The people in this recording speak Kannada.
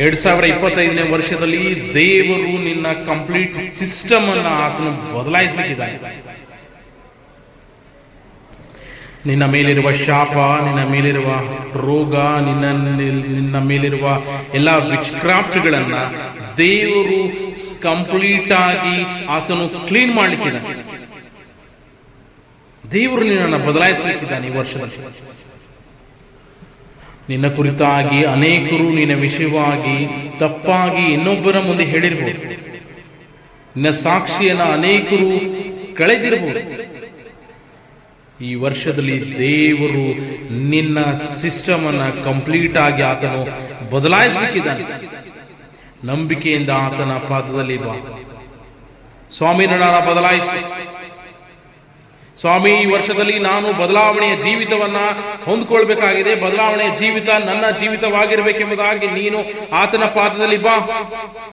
2025ನೇ ವರ್ಷದಲ್ಲಿ ದೇವರು ನಿನ್ನ ಕಂಪ್ಲೀಟ್ ಸಿಸ್ಟಮ್ ಅನ್ನ ಆತನು ಬದಲಾಯಿಸಲಿಕ್ಕಿದ್ದಾನೆ. ನಿನ್ನ ಮೇಲಿರುವ ಶಾಪ, ನಿನ್ನ ಮೇಲಿರುವ ರೋಗ, ನಿನ್ನ ಮೇಲಿರುವ ಎಲ್ಲ ವಿಚ್ ಕ್ರಾಫ್ಟ್ಗಳನ್ನ ದೇವರು ಕಂಪ್ಲೀಟ್ ಆಗಿ ಆತನು ಕ್ಲೀನ್ ಮಾಡ್ಲಿಕ್ಕಿದ್ದಾನೆ. ದೇವರು ನಿನ್ನನ್ನು ಬದಲಾಯಿಸಲಿಕ್ಕಿದ್ದಾನೆ ಈ ವರ್ಷದಲ್ಲಿ. ನಿನ್ನ ಕುರಿತಾಗಿ ಅನೇಕರು ನಿನ್ನ ವಿಷಯವಾಗಿ ತಪ್ಪಾಗಿ ಇನ್ನೊಬ್ಬರ ಮುಂದೆ ಹೇಳಿರಬಹುದು. ನಿನ್ನ ಸಾಕ್ಷಿಯನ್ನ ಅನೇಕರು ಕಳೆದಿರಬಹುದು. ಈ ವರ್ಷದಲ್ಲಿ ದೇವರು ನಿನ್ನ ಸಿಸ್ಟಮ್ ಅನ್ನ ಕಂಪ್ಲೀಟ್ ಆಗಿ ಆತನು ಬದಲಾಯಿಸಲಿಕ್ಕಿದ್ದಾನೆ. ನಂಬಿಕೆಯಿಂದ ಆತನ ಪಾದದಲ್ಲಿ ಬಾ. ಸ್ವಾಮಿ, ನನ್ನ ಬದಲಾಯಿಸಿ ಸ್ವಾಮಿ. ಈ ವರ್ಷದಲ್ಲಿ ನಾನು ಬದಲಾವಣೆಯ ಜೀವಿತವನ್ನ ಹೊಂದ್ಕೊಳ್ಬೇಕಾಗಿದೆ. ಬದಲಾವಣೆಯ ಜೀವಿತ ನನ್ನ ಜೀವಿತವಾಗಿರಬೇಕೆಂಬುದಾಗಿ ನೀನು ಆತನ ಪಾದದಲ್ಲಿ ಬಾ.